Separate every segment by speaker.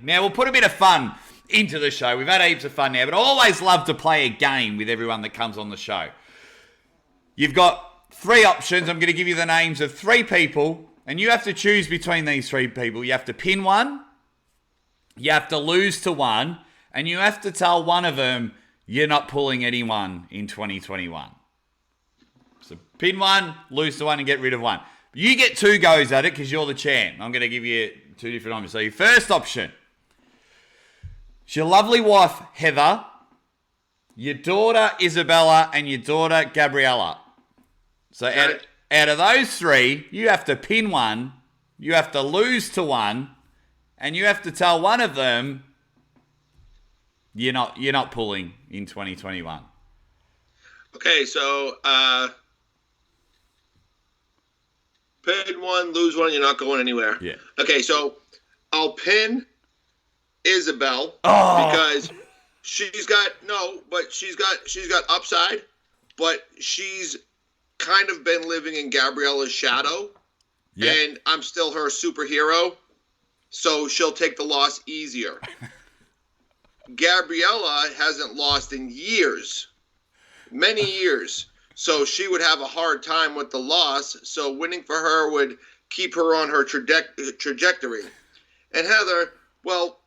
Speaker 1: Now, we'll put a bit of fun into the show. We've had heaps of fun now, but I always love to play a game with everyone that comes on the show. You've got 3 options. I'm going to give you the names of 3 people, and you have to choose between these 3 people. You have to pin one, you have to lose to one, and you have to tell one of them you're not pulling anyone in 2021. So pin one, lose to one, and get rid of one. You get 2 goes at it because you're the champ. I'm going to give you 2 different options. So your first option, it's your lovely wife, Heather, your daughter, Isabella, and your daughter, Gabriella. So out of those 3, you have to pin one, you have to lose to one, and you have to tell one of them you're not pulling in 2021.
Speaker 2: Okay, so pin one, lose one, you're not going anywhere.
Speaker 1: Yeah.
Speaker 2: Okay, so I'll pin Isabel because she's got upside, but she's kind of been living in Gabriella's shadow, and I'm still her superhero, so she'll take the loss easier. Gabriella hasn't lost in years, many years, so she would have a hard time with the loss, so winning for her would keep her on her trajectory. And Heather, well,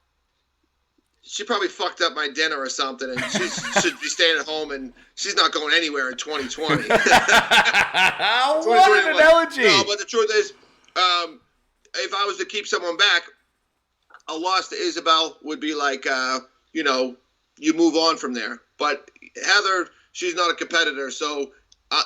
Speaker 2: she probably fucked up my dinner or something, and she should be staying at home, and she's not going anywhere in 2020.
Speaker 1: What an analogy!
Speaker 2: No, but the truth is, if I was to keep someone back, a loss to Isabel would be like, you move on from there. But Heather, she's not a competitor, so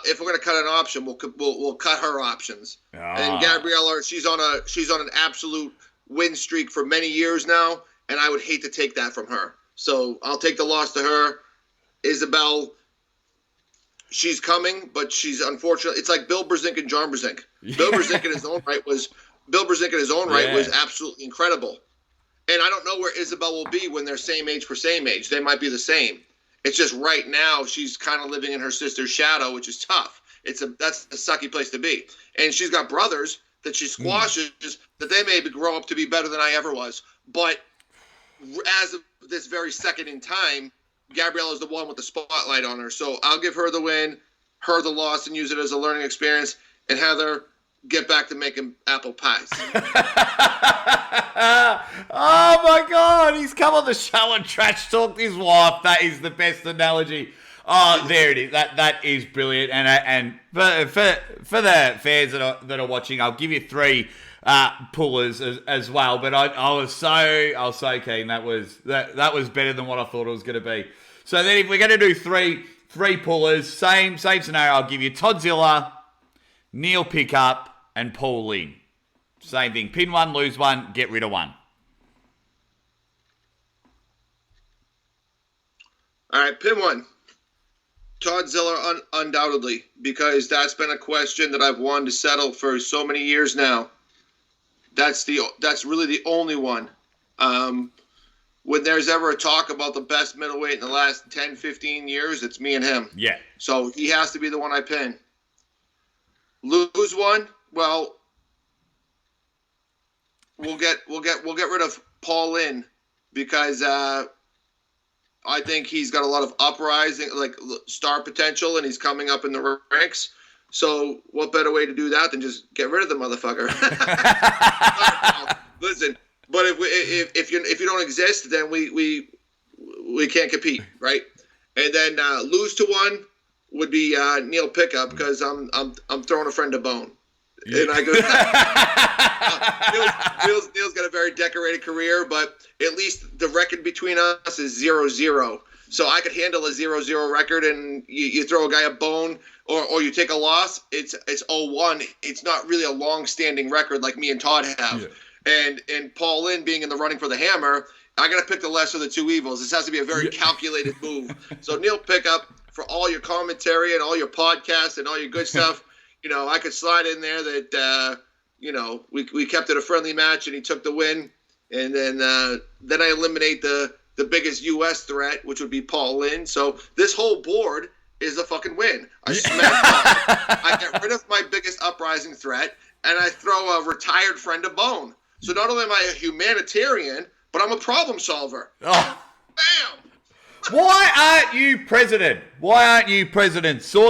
Speaker 2: if we're going to cut an option, we'll cut her options. And Gabriella, she's on an absolute win streak for many years now, and I would hate to take that from her. So I'll take the loss to her. Isabel, she's coming, but she's unfortunate. It's like Bill Brzezinski and John Brzezinski. Bill Brzezinski in his own right was absolutely incredible. And I don't know where Isabel will be when they're same age for same age. They might be the same. It's just right now she's kind of living in her sister's shadow, which is tough. That's a sucky place to be. And she's got brothers that she squashes that they maybe grow up to be better than I ever was. But as of this very second in time, Gabriella is the one with the spotlight on her. So I'll give her the win, her the loss, and use it as a learning experience. And Heather, get back to making apple pies.
Speaker 1: Oh my God, he's come on the show and trash talked his wife. That is the best analogy. Oh, there it is. That is brilliant. And for the fans that are watching, I'll give you 3 pullers as well. But I was so keen. That was better than what I thought it was going to be. So then if we're going to do three pullers, same scenario. I'll give you Toddzilla, Neil Pickup, and Paul Lynn. Same thing. Pin one, lose one, get rid of one.
Speaker 2: All right, pin one. Toddzilla undoubtedly, because that's been a question that I've wanted to settle for so many years now. That's really the only one. When there's ever a talk about the best middleweight in the last 10, 15 years, it's me and him.
Speaker 1: Yeah.
Speaker 2: So he has to be the one I pin. Lose one, well, we'll get rid of Paul Lynn because I think he's got a lot of uprising, like star potential, and he's coming up in the ranks. So what better way to do that than just get rid of the motherfucker? Listen, but if you don't exist, then we can't compete, right? And then lose to one would be Neil Pickup because I'm throwing a friend a bone. Yeah. And I go, Neil's got a very decorated career, but at least the record between us is 0-0. So I could handle a 0-0 record, and you throw a guy a bone or you take a loss, it's 0-1. It's not really a long-standing record like me and Todd have. Yeah. And Paul Lynn being in the running for the hammer, I got to pick the lesser of the two evils. This has to be a very calculated move. So Neil Pickup, for all your commentary and all your podcasts and all your good stuff, I could slide in there that, we kept it a friendly match and he took the win. And then I eliminate the biggest U.S. threat, which would be Paul Lynn. So this whole board is a fucking win. I smash I get rid of my biggest uprising threat, and I throw a retired friend a bone. So not only am I a humanitarian, but I'm a problem solver.
Speaker 1: Oh.
Speaker 2: Bam!
Speaker 1: Why aren't you president? Why aren't you president? Sort